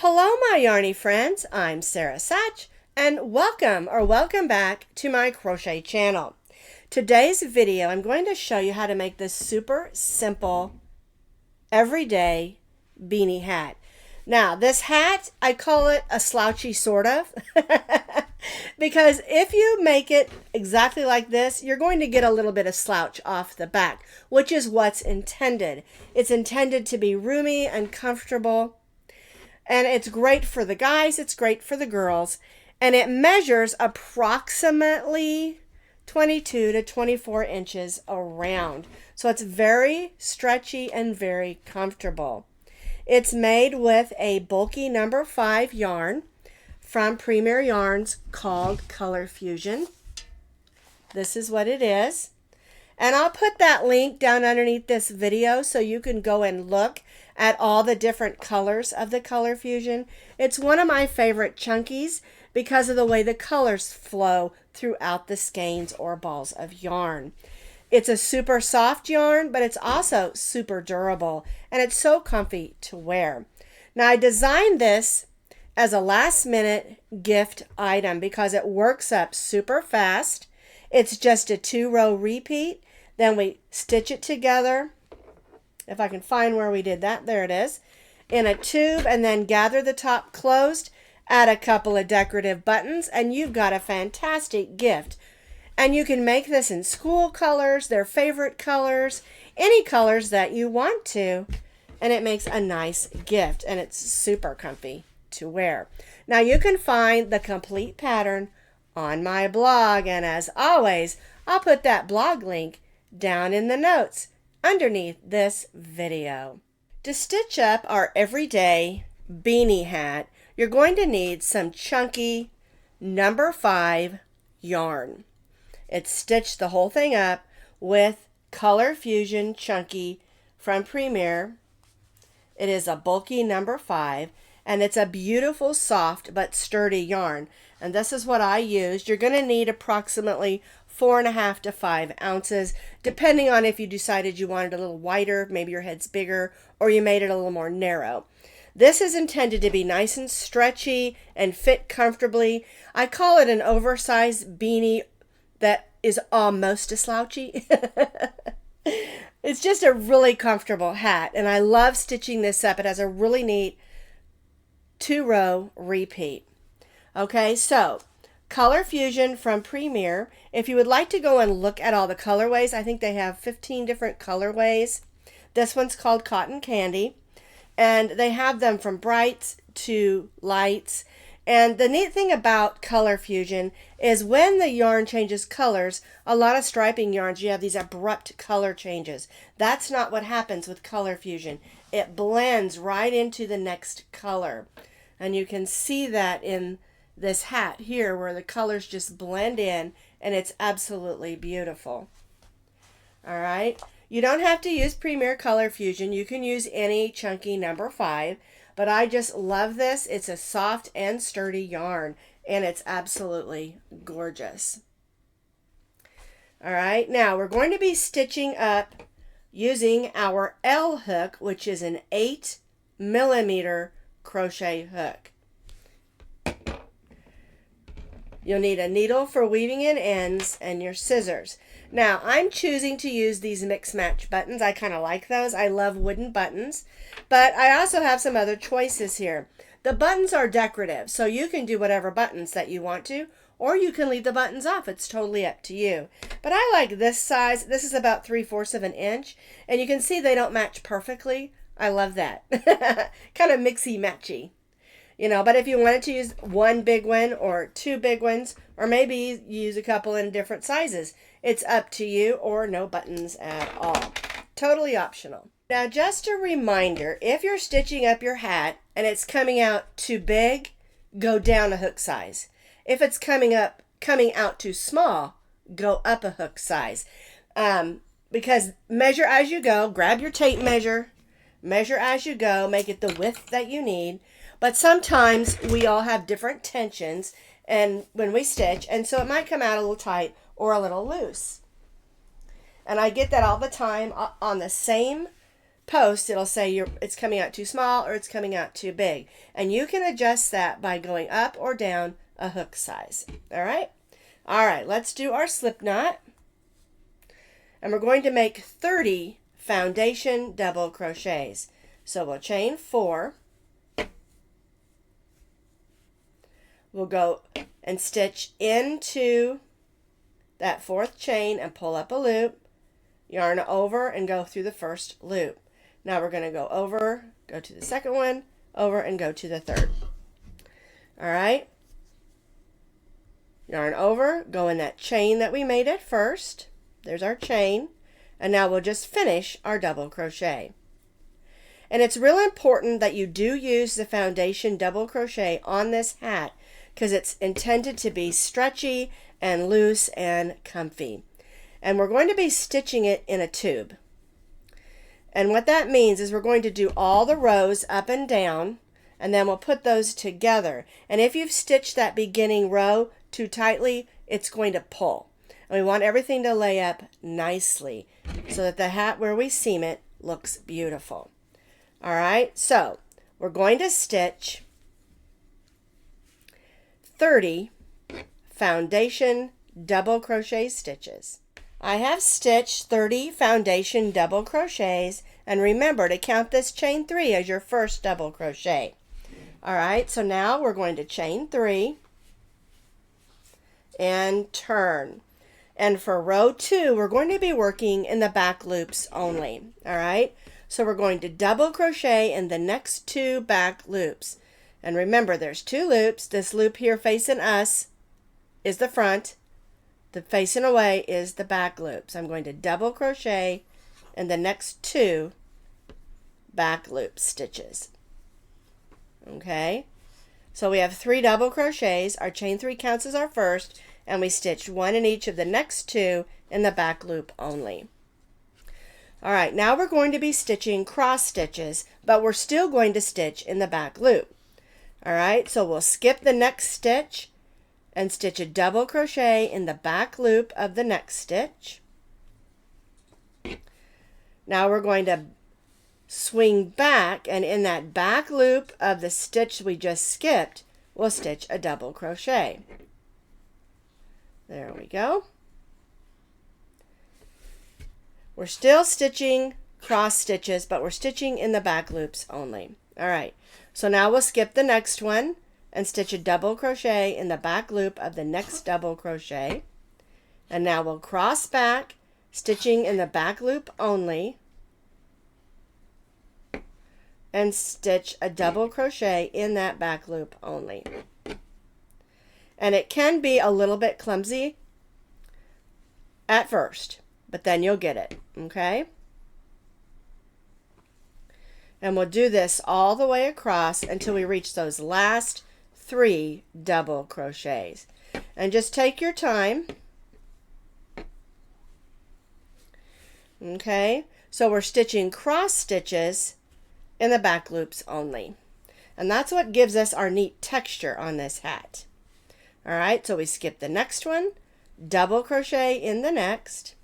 Hello my yarny friends, I'm Sara Sach and welcome back to my crochet channel. Today's video I'm going to show you how to make this super simple everyday beanie hat. Now this hat, I call it a slouchy sort of because if you make it exactly like this, you're going to get a little bit of slouch off the back, which is what's intended. It's intended to be roomy and comfortable. And it's great for the guys, it's great for the girls, and it measures approximately 22 to 24 inches around. So it's very stretchy and very comfortable. It's made with a bulky number 5 yarn from Premier Yarns called Colorfusion. This is what it is. And I'll put that link down underneath this video so you can go and look at all the different colors of the Colorfusion. It's one of my favorite chunkies because of the way the colors flow throughout the skeins or balls of yarn. It's a super soft yarn, but it's also super durable, and it's so comfy to wear. Now I designed this as a last minute gift item because it works up super fast. It's just a 2-row repeat. Then we stitch it together, if I can find where we did that, there it is, in a tube, and then gather the top closed, add a couple of decorative buttons, and you've got a fantastic gift. And you can make this in school colors, their favorite colors, any colors that you want to, and it makes a nice gift, and it's super comfy to wear. Now you can find the complete pattern on my blog, and as always, I'll put that blog link down in the notes underneath this video. To stitch up our everyday beanie hat, you're going to need some chunky number 5 yarn. It's stitched the whole thing up with Colorfusion Chunky from Premier. It is a bulky number 5, and it's a beautiful, soft but sturdy yarn. And this is what I used. You're going to need approximately 4.5 to 5 ounces, depending on if you decided you wanted a little wider, maybe your head's bigger, or you made it a little more narrow. This is intended to be nice and stretchy and fit comfortably. I call it an oversized beanie that is almost a slouchy. It's just a really comfortable hat, and I love stitching this up. It has a really neat 2-row repeat. Okay, so Colorfusion from Premier. If you would like to go and look at all the colorways, I think they have 15 different colorways. This one's called Cotton Candy, and they have them from brights to lights. And the neat thing about Colorfusion is when the yarn changes colors, a lot of striping yarns, you have these abrupt color changes. That's not what happens with Colorfusion. It blends right into the next color. And you can see that in this hat here where the colors just blend in, and it's absolutely beautiful. All right, you don't have to use Premier Colorfusion. You can use any chunky number 5, but I just love this. It's a soft and sturdy yarn, and it's absolutely gorgeous. All right, now we're going to be stitching up using our L hook, which is an 8mm crochet hook. You'll need a needle for weaving in ends and your scissors. Now, I'm choosing to use these mix match buttons. I kind of like those. I love wooden buttons, but I also have some other choices here. The buttons are decorative, so you can do whatever buttons that you want to, or you can leave the buttons off. It's totally up to you. But I like this size. This is about 3/4 of an inch, and you can see they don't match perfectly. I love that. Kind of mixy-matchy. You know, but if you wanted to use one big one or 2 big ones, or maybe use a couple in different sizes, it's up to you, or no buttons at all. Totally optional. Now, just a reminder, if you're stitching up your hat and it's coming out too big, go down a hook size. If it's coming out too small, go up a hook size. Because measure as you go, grab your tape measure as you go, make it the width that you need. But sometimes we all have different tensions and when we stitch, and so it might come out a little tight or a little loose. And I get that all the time on the same post, it'll say it's coming out too small or it's coming out too big. And you can adjust that by going up or down a hook size. All right? All right, let's do our slip knot. And we're going to make 30 foundation double crochets. So we'll chain 4. We'll go and stitch into that 4th chain and pull up a loop, yarn over and go through the first loop. Now we're going to go over, go to the second one, over and go to the third. All right. Yarn over, go in that chain that we made at first. There's our chain. And now we'll just finish our double crochet. And it's real important that you do use the foundation double crochet on this hat because it's intended to be stretchy and loose and comfy. And we're going to be stitching it in a tube. And what that means is we're going to do all the rows up and down, and then we'll put those together. And if you've stitched that beginning row too tightly, it's going to pull. And we want everything to lay up nicely so that the hat where we seam it looks beautiful. All right, so we're going to stitch 30 foundation double crochet stitches. I have stitched 30 foundation double crochets, and remember to count this chain 3 as your first double crochet. All right, so now we're going to chain 3 and turn. And for row 2, we're going to be working in the back loops only. All right, so we're going to double crochet in the next 2 back loops. And remember, there's 2 loops. This loop here facing us is the front. The facing away is the back loop. So I'm going to double crochet in the next 2 back loop stitches. Okay, so we have 3 double crochets. Our chain 3 counts as our first, and we stitched 1 in each of the next 2 in the back loop only. All right, now we're going to be stitching cross stitches, but we're still going to stitch in the back loop. All right, so we'll skip the next stitch and stitch a double crochet in the back loop of the next stitch. Now we're going to swing back, and in that back loop of the stitch we just skipped, we'll stitch a double crochet. There we go. We're still stitching cross stitches, but we're stitching in the back loops only. All right, so now we'll skip the next one and stitch a double crochet in the back loop of the next double crochet. And now we'll cross back, stitching in the back loop only, and stitch a double crochet in that back loop only. And it can be a little bit clumsy at first, but then you'll get it, okay? And we'll do this all the way across until we reach those last 3 double crochets. And just take your time. Okay, so we're stitching cross stitches in the back loops only. And that's what gives us our neat texture on this hat. All right, so we skip the next one, double crochet in the next.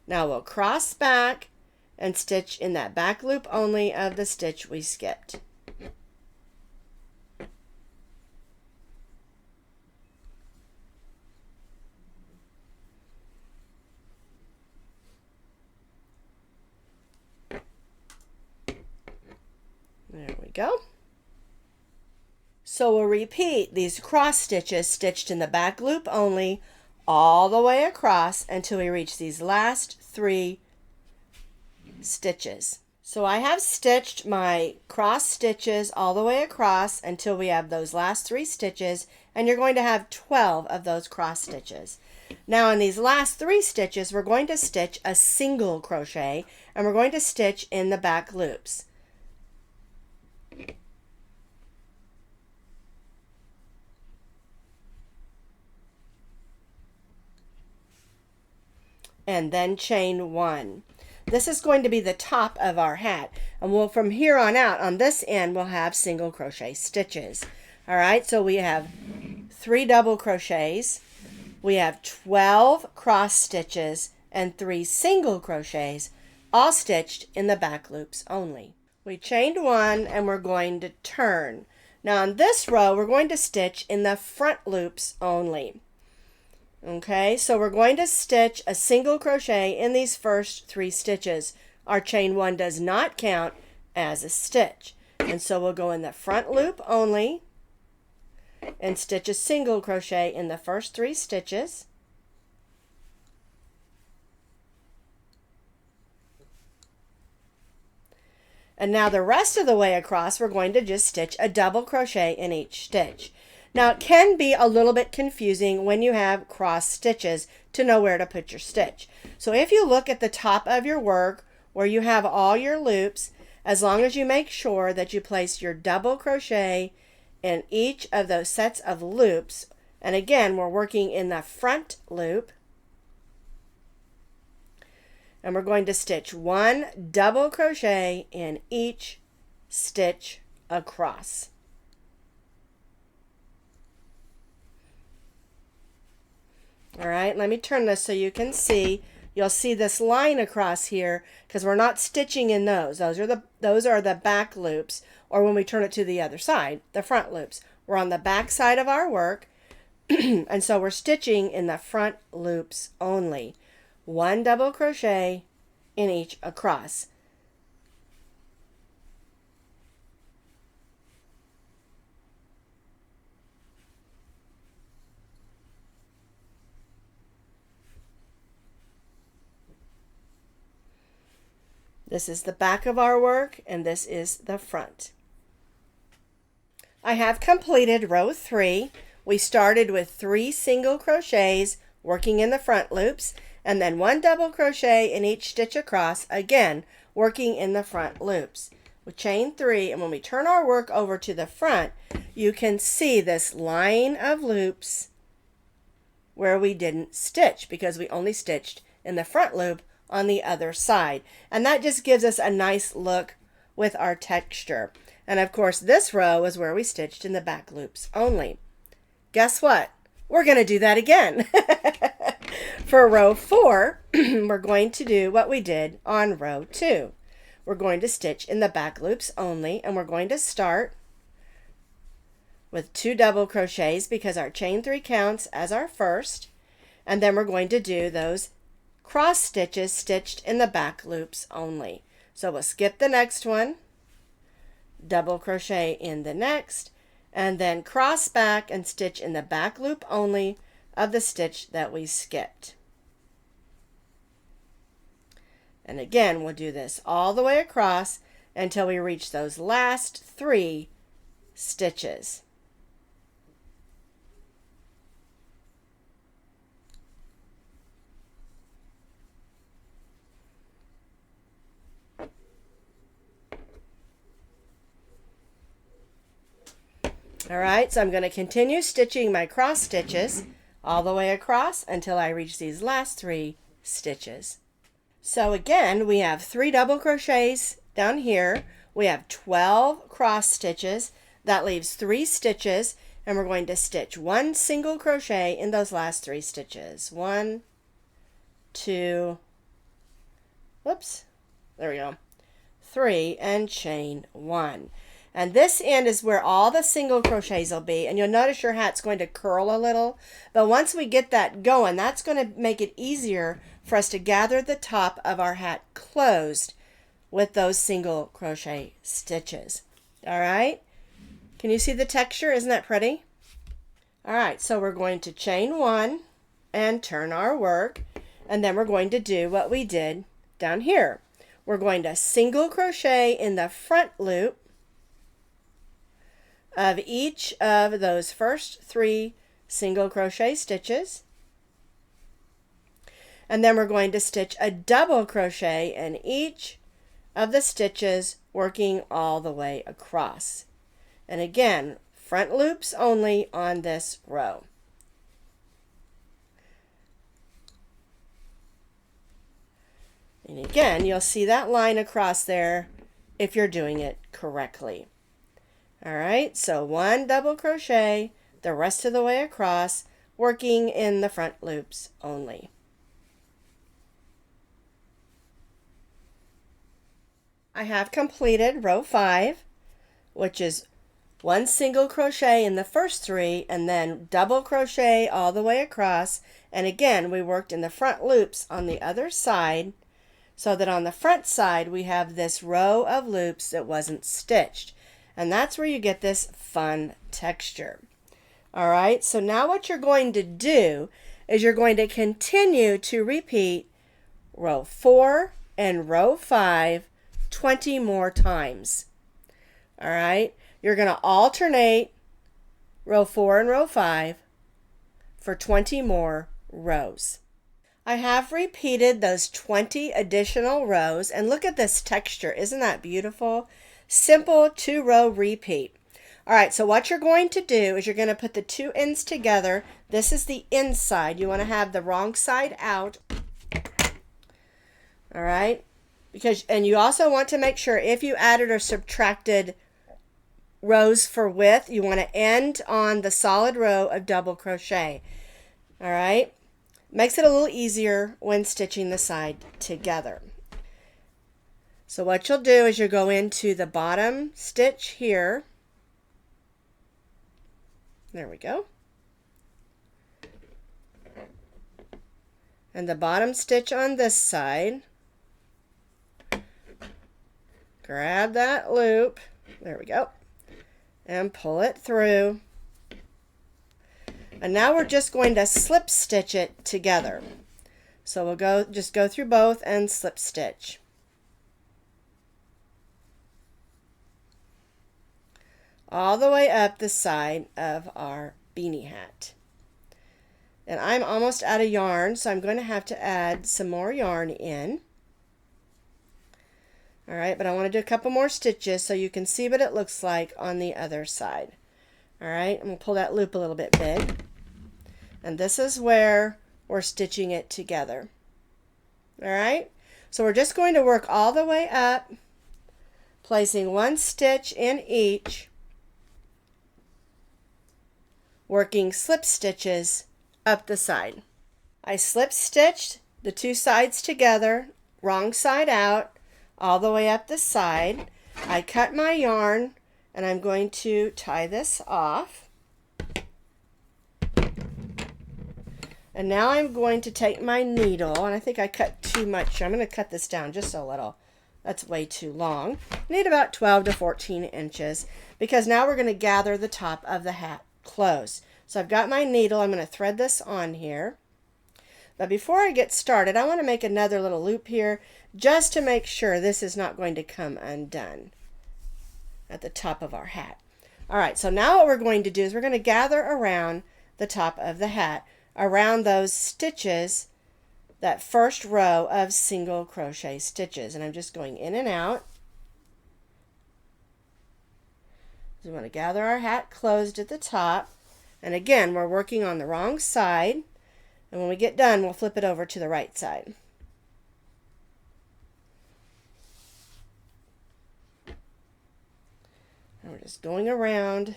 Now we'll cross back and stitch in that back loop only of the stitch we skipped. There we go. So we'll repeat these cross stitches stitched in the back loop only all the way across until we reach these last 3 stitches. So I have stitched my cross stitches all the way across until we have those last 3 stitches, and you're going to have 12 of those cross stitches. Now in these last 3 stitches, we're going to stitch a single crochet, and we're going to stitch in the back loops. And then chain 1. This is going to be the top of our hat, and we'll from here on out on this end we'll have single crochet stitches. All right, so we have 3 double crochets, we have 12 cross stitches and 3 single crochets all stitched in the back loops only. We chained one and we're going to turn. Now on this row, we're going to stitch in the front loops only. Okay, so we're going to stitch a single crochet in these first 3 stitches. Our chain 1 does not count as a stitch. And so we'll go in the front loop only and stitch a single crochet in the first 3 stitches. And now the rest of the way across, we're going to just stitch a double crochet in each stitch. Now it can be a little bit confusing when you have cross stitches to know where to put your stitch. So if you look at the top of your work where you have all your loops, as long as you make sure that you place your double crochet in each of those sets of loops, and again we're working in the front loop, and we're going to stitch 1 double crochet in each stitch across. All right, let me turn this so you can see. You'll see this line across here because we're not stitching in those. Those are the back loops, or when we turn it to the other side, the front loops. We're on the back side of our work, and so we're stitching in the front loops only. 1 double crochet in each across. This is the back of our work, and this is the front. I have completed row 3. We started with 3 single crochets working in the front loops, and then 1 double crochet in each stitch across, again working in the front loops. We chain 3, and when we turn our work over to the front, you can see this line of loops where we didn't stitch because we only stitched in the front loop on the other side. And that just gives us a nice look with our texture. And of course, this row is where we stitched in the back loops only. Guess what? We're going to do that again. For row 4, we're going to do what we did on row 2. We're going to stitch in the back loops only, and we're going to start with 2 double crochets because our chain 3 counts as our first, and then we're going to do those cross stitches stitched in the back loops only. So we'll skip the next one, double crochet in the next, and then cross back and stitch in the back loop only of the stitch that we skipped. And again, we'll do this all the way across until we reach those last 3 stitches. All right, so I'm going to continue stitching my cross stitches all the way across until I reach these last 3 stitches. So again, we have 3 double crochets down here. We have 12 cross stitches. That leaves 3 stitches, and we're going to stitch 1 single crochet in those last 3 stitches. 1, 2, whoops, there we go, 3, and chain 1. And this end is where all the single crochets will be, and you'll notice your hat's going to curl a little, but once we get that going, that's going to make it easier for us to gather the top of our hat closed with those single crochet stitches. All right, can you see the texture? Isn't that pretty? All right, so we're going to chain 1 and turn our work, and then we're going to do what we did down here. We're going to single crochet in the front loop of each of those first 3 single crochet stitches, and then we're going to stitch a double crochet in each of the stitches working all the way across. And again, front loops only on this row. And again, you'll see that line across there if you're doing it correctly. All right, so 1 double crochet the rest of the way across, working in the front loops only. I have completed row 5, which is 1 single crochet in the first 3 and then double crochet all the way across. And again, we worked in the front loops on the other side so that on the front side we have this row of loops that wasn't stitched. And that's where you get this fun texture. All right, so now what you're going to do is you're going to continue to repeat row 4 and row 5 20 more times. All right, you're going to alternate row 4 and row 5 for 20 more rows. I have repeated those 20 additional rows, and look at this texture. Isn't that beautiful? Simple 2-row repeat. All right, so what you're going to do is you're going to put the 2 ends together. This is the inside. You want to have the wrong side out. All right, and you also want to make sure if you added or subtracted rows for width, you want to end on the solid row of double crochet. All right, makes it a little easier when stitching the side together. So what you'll do is you'll go into the bottom stitch here. There we go. And the bottom stitch on this side. Grab that loop. There we go. And pull it through. And now we're just going to slip stitch it together. So we'll just go through both and slip stitch. All the way up the side of our beanie hat. And I'm almost out of yarn, so I'm going to have to add some more yarn in. All right, but I want to do a couple more stitches so you can see what it looks like on the other side. All right, I'm going to pull that loop a little bit big. And this is where we're stitching it together. All right, so we're just going to work all the way up, placing 1 stitch in each, working slip stitches up the side. I slip stitched the 2 sides together, wrong side out, all the way up the side. I cut my yarn and I'm going to tie this off. And now I'm going to take my needle, and I think I cut too much. I'm going to cut this down just a little. That's way too long. I need about 12 to 14 inches because now we're going to gather the top of the hat close. So I've got my needle. I'm going to thread this on here. But before I get started, I want to make another little loop here just to make sure this is not going to come undone at the top of our hat. All right, so now what we're going to do is we're going to gather around the top of the hat, around those stitches, that first row of single crochet stitches. And I'm just going in and out. So we want to gather our hat closed at the top. And again, we're working on the wrong side. And when we get done, we'll flip it over to the right side. And we're just going around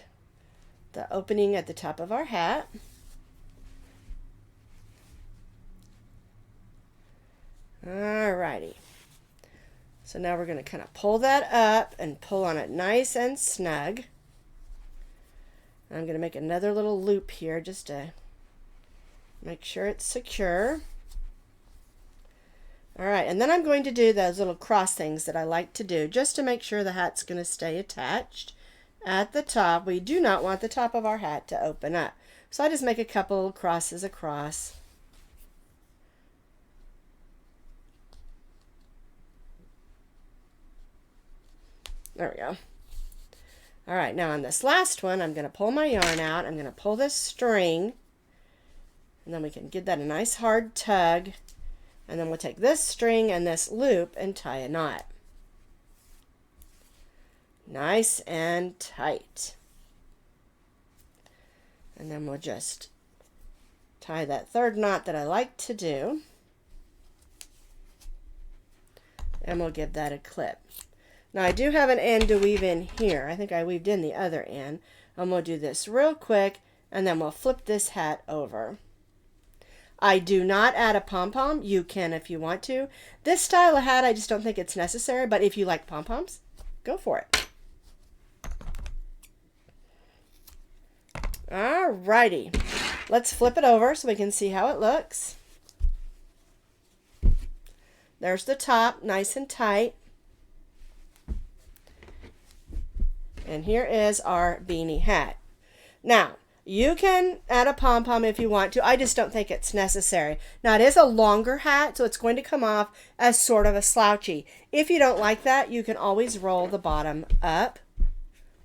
the opening at the top of our hat. Alrighty. So now we're going to kind of pull that up and pull on it nice and snug. I'm going to make another little loop here just to make sure it's secure. All right, and then I'm going to do those little cross things that I like to do just to make sure the hat's going to stay attached. At the top, we do not want the top of our hat to open up. So I just make a couple crosses across. There we go. All right, now on this last one, I'm going to pull my yarn out. I'm going to pull this string, and then we can give that a nice hard tug. And then we'll take this string and this loop and tie a knot. Nice and tight. And then we'll just tie that third knot that I like to do. And we'll give that a clip. Now I do have an end to weave in here. I think I weaved in the other end. And we'll do this real quick, and then we'll flip this hat over. I do not add a pom-pom. You can if you want to. This style of hat, I just don't think it's necessary, but if you like pom-poms, go for it. Alrighty, let's flip it over so we can see how it looks. There's the top, nice and tight. And here is our beanie hat. Now, you can add a pom-pom if you want to. I just don't think it's necessary. Now, it is a longer hat, so it's going to come off as sort of a slouchy. If you don't like that, you can always roll the bottom up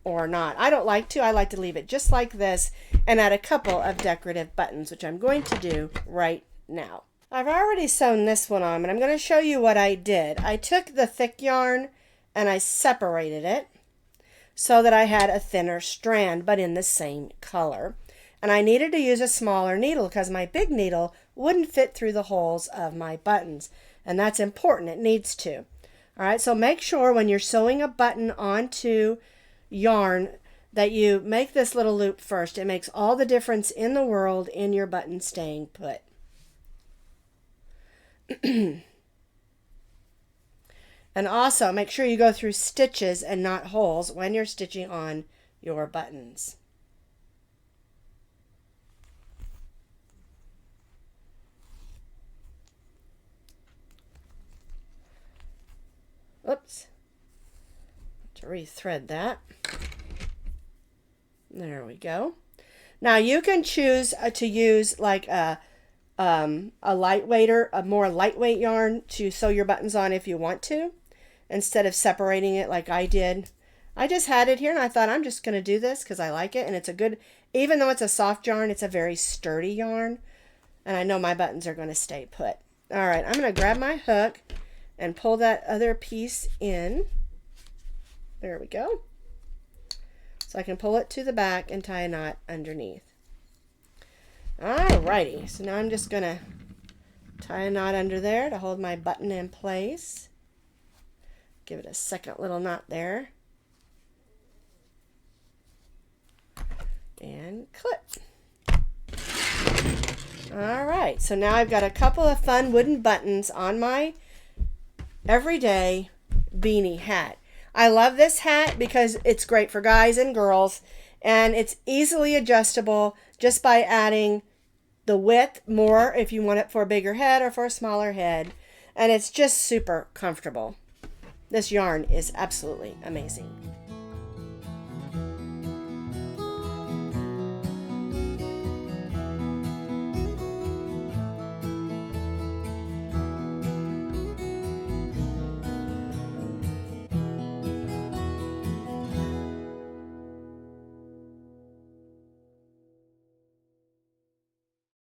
or not. I don't like to. I like to leave it just like this and add a couple of decorative buttons, which I'm going to do right now. I've already sewn this one on, but I'm going to show you what I did. I took the thick yarn and I separated it so that I had a thinner strand, but in the same color. And I needed to use a smaller needle because my big needle wouldn't fit through the holes of my buttons. And that's important. It needs to. All right, so make sure when you're sewing a button onto yarn that you make this little loop first. It makes all the difference in the world in your button staying put. And also make sure you go through stitches and not holes when you're stitching on your buttons. Oops. To rethread that. There we go. Now you can choose to use like a lightweighter, a more lightweight yarn to sew your buttons on if you want to, instead of separating it like I did. I just had it here and I thought I'm just going to do this because I like it, and it's a good, even though it's a soft yarn, it's a very sturdy yarn, and I know my buttons are going to stay put. All right, I'm going to grab my hook and pull that other piece in. There we go. So I can pull it to the back and tie a knot underneath. Alrighty, so now I'm just going to tie a knot under there to hold my button in place. Give it a second little knot there. And clip. Alright, so now I've got a couple of fun wooden buttons on my everyday beanie hat. I love this hat because it's great for guys and girls, and it's easily adjustable just by adding the width more if you want it for a bigger head or for a smaller head, and it's just super comfortable. This yarn is absolutely amazing.